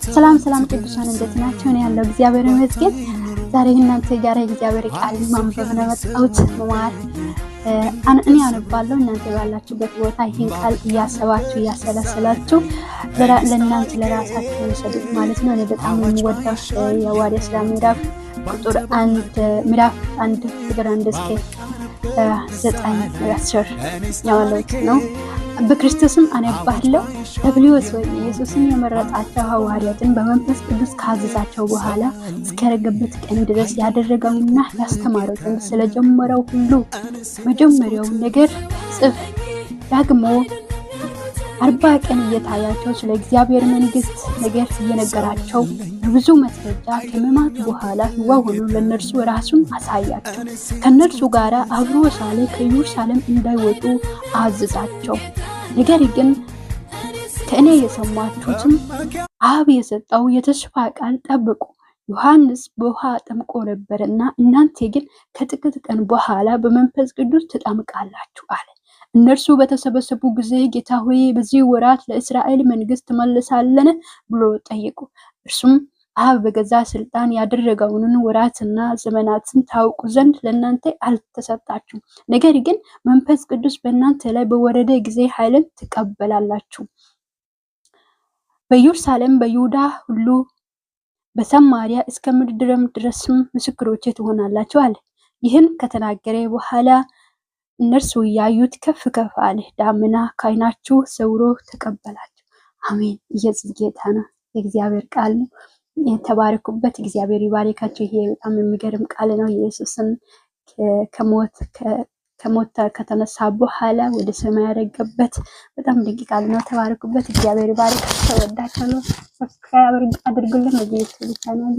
ሰላም ቅዱሳን እንዴት ናችሁ? እኔ ያለው እግዚአብሔር ይመስገን። ዛሬ እናንተ ጋር የእግዚአብሔር ቃል ማንበብ ነው መጣሁት መማር እኔ አነባለሁ። እናንተ ባላችሁበት ቦታ ይህን ቃል እያሰባችሁ እያሰላሰላችሁ ለእናንተ ለራሳችሁ ወሰዱት ማለት ነው። እኔ በጣም የምወደው የሐዋርያት ሥራ ምዕራፍ አንድ ቁጥር 1 እስከ 9 ያለው ነው። በክርስቶስም አነባለሁ ተብሎስ ወይ ኢየሱስን የመረጣቸው ሐዋርያትን በመንፈስ ቅዱስ ካዘዛቸው በኋላ እስከረገበት ቀን ድረስ ያደረገውና ያስተማረው ዘንድ ስለጀመረው ሁሉ መጀመሪያው ነገር ጽፍ። ደግሞ 40 ቀን እየታያቸው ስለ እግዚአብሔር መንግስት ነገር እየነገራቸው በብዙ ማስረጃ ከመማት በኋላ ሕያው ሆኖ ለነርሱ ራሱን አሳያቸው። ከነርሱ ጋር አብሮ ሳለ ከኢየሩሳሌም እንዳይወጡ አዘዛቸው። ነገር ግን ከእኔ የሰማችሁትም አብ የሰጠው የተስፋ ቃል ጠብቁ። ዮሐንስ በውሃ ጠምቆ ነበርና እናንተ ግን ከጥቂት ቀን በኋላ በመንፈስ ቅዱስ ትጠምቃላችሁ አለ። እነርሱ በተሰበሰቡ ጊዜ ጌታ ሆይ በዚህ ወራት ለእስራኤል መንግስት ትመልሳለህ ብሎ ጠየቁ። እርሱም አብ በገዛ ስልጣን ያደረገውን ወራትና ዘመናትን ታውቁ ዘንድ ለእናንተ አልተሰጣችሁም። ነገር ግን መንፈስ ቅዱስ በእናንተ ላይ በወረደ ጊዜ ኃይልን ትቀበላላችሁ። በኢየሩሳሌም በይሁዳ ሁሉ በሰማርያ እስከ ምድር ድረስም ምስክሮቼ ትሆናላችሁ አለ። ይህን ከተናገረ በኋላ እነርሱ ያዩት ከፍ ከፍ አለ፣ ደመና ከዓይናቸው ሰውሮ ተቀበላቸው። አሜን። ኢየሱስ ጌታ ነው። የእግዚአብሔር ቃል ነው። የተባረኩበት እግዚአብሔር ይባርካችሁ። ይሄ በጣም የሚገርም ቃል ነው። ኢየሱስን ከሞት ከተነሳ በኋላ ወደ ሰማይ ያረገበት በጣም ድንቅ ቃል ነው። ተባረኩበት። እግዚአብሔር ይባርካችሁ። ተወዳችሁ። ሰብስክራይብ አድርጉልን። ለዚህ ቻናል